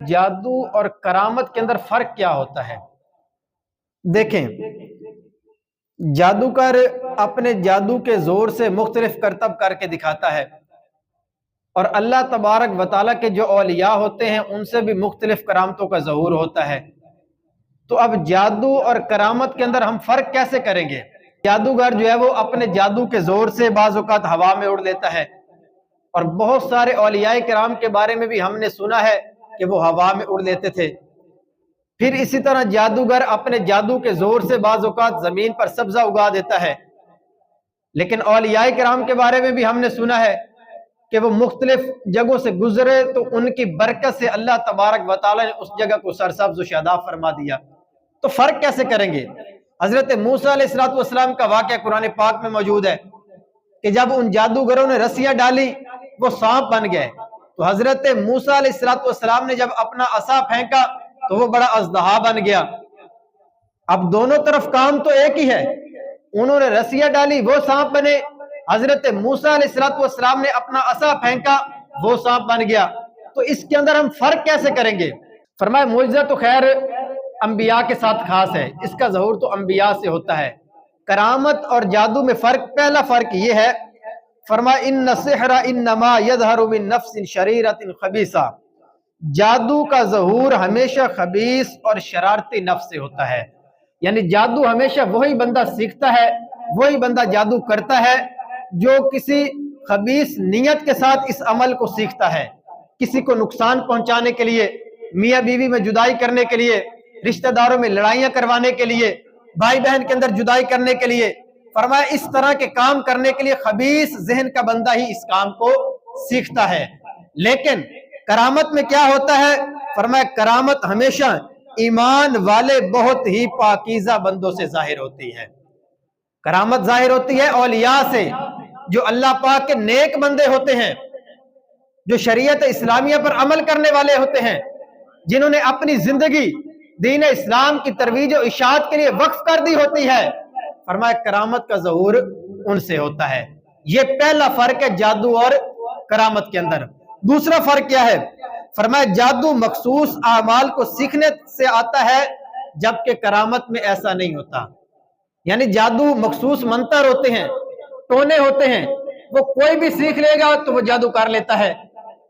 جادو اور کرامت کے اندر فرق کیا ہوتا ہے؟ دیکھیں، جادوگر اپنے جادو کے زور سے مختلف کرتب کر کے دکھاتا ہے، اور اللہ تبارک و تعالیٰ کے جو اولیاء ہوتے ہیں ان سے بھی مختلف کرامتوں کا ظہور ہوتا ہے۔ تو اب جادو اور کرامت کے اندر ہم فرق کیسے کریں گے؟ جادوگر جو ہے وہ اپنے جادو کے زور سے بعض اوقات ہوا میں اڑ لیتا ہے، اور بہت سارے اولیاء کرام کے بارے میں بھی ہم نے سنا ہے کہ وہ ہوا میں اڑ لیتے تھے۔ پھر اسی طرح جادوگر اپنے جادو کے زور سے بعض اوقات زمین پر سبزہ اگا دیتا ہے، لیکن اولیاء کرام کے بارے میں بھی ہم نے سنا ہے کہ وہ مختلف جگہوں سے گزرے تو ان کی برکت سے اللہ تبارک و تعالیٰ نے اس جگہ کو سرسبز و شاداب فرما دیا۔ تو فرق کیسے کریں گے؟ حضرت موسیٰ علیہ السلام کا واقعہ قرآن پاک میں موجود ہے کہ جب ان جادوگروں نے رسیاں ڈالی وہ سانپ بن گئے، تو حضرت موسیٰ علیہ السلام نے جب اپنا عصا پھینکا تو وہ بڑا اژدہا بن گیا۔ اب دونوں طرف کام تو ایک ہی ہے، انہوں نے رسیاں ڈالی وہ سانپ بنے، حضرت موسیٰ علیہ السلام نے اپنا عصا پھینکا وہ سانپ بن گیا۔ تو اس کے اندر ہم فرق کیسے کریں گے؟ فرمایا معجزہ تو خیر انبیاء کے ساتھ خاص ہے، اس کا ظہور تو انبیاء سے ہوتا ہے۔ کرامت اور جادو میں فرق، پہلا فرق یہ ہے، فرمایا ان السحر انما یظہر من نفس شریرۃ خبیثہ، جادو کا ظہور ہمیشہ خبیث اور شرارتی نفس سے ہوتا ہے۔ یعنی جادو ہمیشہ وہی بندہ سیکھتا ہے، وہی بندہ جادو کرتا ہے جو کسی خبیث نیت کے ساتھ اس عمل کو سیکھتا ہے، کسی کو نقصان پہنچانے کے لیے، میاں بیوی میں جدائی کرنے کے لیے، رشتہ داروں میں لڑائیاں کروانے کے لیے، بھائی بہن کے اندر جدائی کرنے کے لیے۔ فرمایا اس طرح کے کام کرنے کے لیے خبیث ذہن کا بندہ ہی اس کام کو سیکھتا ہے۔ لیکن کرامت میں کیا ہوتا ہے؟ فرمایا کرامت ہمیشہ ایمان والے بہت ہی پاکیزہ بندوں سے ظاہر ہوتی ہے۔ کرامت ظاہر ہوتی ہے اولیاء سے، جو اللہ پاک کے نیک بندے ہوتے ہیں، جو شریعت اسلامیہ پر عمل کرنے والے ہوتے ہیں، جنہوں نے اپنی زندگی دین اسلام کی ترویج و اشاعت کے لیے وقف کر دی ہوتی ہے۔ فرمایا کرامت کا ظہور ان سے ہوتا ہے۔ یہ پہلا فرق ہے جادو اور کرامت کے اندر۔ دوسرا فرق کیا ہے؟ فرمایا جادو مخصوص اعمال کو سیکھنے سے آتا ہے، جبکہ کرامت میں ایسا نہیں ہوتا۔ یعنی جادو مخصوص منتر ہوتے ہیں، ٹونے ہوتے ہیں، وہ کوئی بھی سیکھ لے گا تو وہ جادو کر لیتا ہے،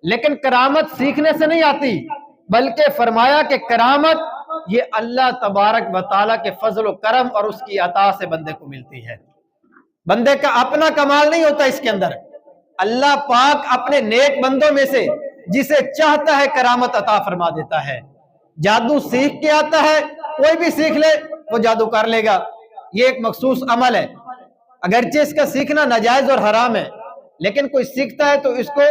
لیکن کرامت سیکھنے سے نہیں آتی، بلکہ فرمایا کہ کرامت یہ اللہ تبارک و تعالیٰ کے فضل و کرم اور اس کی عطا سے بندے کو ملتی ہے۔ بندے کا اپنا کمال نہیں ہوتا اس کے اندر، اللہ پاک اپنے نیک بندوں میں سے جسے چاہتا ہے کرامت عطا فرما دیتا ہے۔ جادو سیکھ کے آتا ہے، کوئی بھی سیکھ لے وہ جادو کر لے گا، یہ ایک مخصوص عمل ہے، اگرچہ اس کا سیکھنا ناجائز اور حرام ہے، لیکن کوئی سیکھتا ہے تو اس کو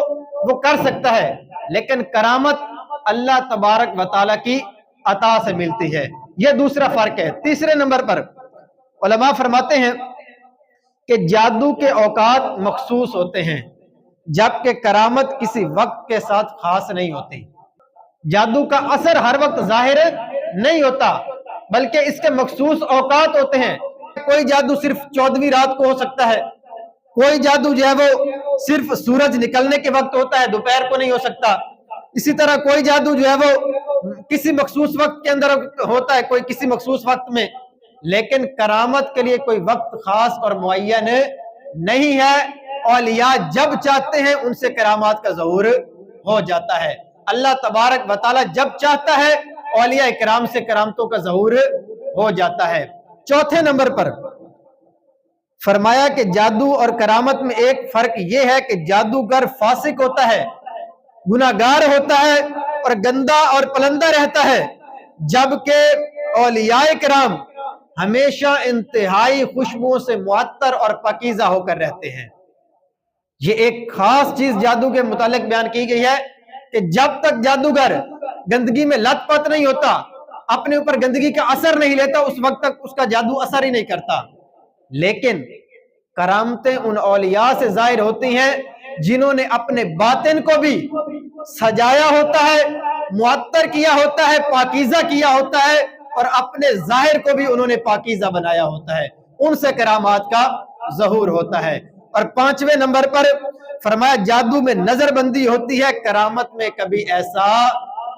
وہ کر سکتا ہے۔ لیکن کرامت اللہ تبارک و تعالیٰ کی عطا سے ملتی ہے، یہ دوسرا فرق ہے۔ تیسرے نمبر پر علماء فرماتے ہیں کہ جادو کے اوقات مخصوص ہوتے ہیں، جبکہ کرامت کسی وقت کے ساتھ خاص نہیں ہوتی۔ جادو کا اثر ہر وقت ظاہر نہیں ہوتا، بلکہ اس کے مخصوص اوقات ہوتے ہیں۔ کوئی جادو صرف 14ویں رات کو ہو سکتا ہے، کوئی جادو جو ہے وہ صرف سورج نکلنے کے وقت ہوتا ہے، دوپہر کو نہیں ہو سکتا۔ اسی طرح کوئی جادو جو ہے وہ کسی مخصوص وقت کے اندر ہوتا ہے، کوئی کسی مخصوص وقت میں، لیکن کرامت کے لیے کوئی وقت خاص اور معین نہیں ہے۔ اولیاء جب چاہتے ہیں ان سے کرامات کا ظہور ہو جاتا ہے۔ اللہ تبارک و تعالیٰ جب چاہتا ہے اولیاء کرام سے کرامتوں کا ظہور ہو جاتا ہے۔ چوتھے نمبر پر فرمایا کہ جادو اور کرامت میں ایک فرق یہ ہے کہ جادوگر فاسق ہوتا ہے، گناہگار ہوتا ہے اور گندا اور پلندہ رہتا ہے، جبکہ اولیاء کرام ہمیشہ انتہائی خوشبوؤں سے معطر اور پاکیزہ ہو کر رہتے ہیں۔ یہ ایک خاص چیز جادو کے متعلق بیان کی گئی ہے کہ جب تک جادوگر گندگی میں لت پت نہیں ہوتا، اپنے اوپر گندگی کا اثر نہیں لیتا، اس وقت تک اس کا جادو اثر ہی نہیں کرتا۔ لیکن کرامتیں ان اولیاء سے ظاہر ہوتی ہیں جنہوں نے اپنے باطن کو بھی سجایا ہوتا ہے، معطر کیا ہوتا ہے، پاکیزہ کیا ہوتا ہے، اور اپنے ظاہر کو بھی انہوں نے پاکیزہ بنایا ہوتا ہے، ان سے کرامات کا ظہور ہوتا ہے۔ اور پانچویں نمبر پر فرمایا جادو میں نظر بندی ہوتی ہے، کرامت میں کبھی ایسا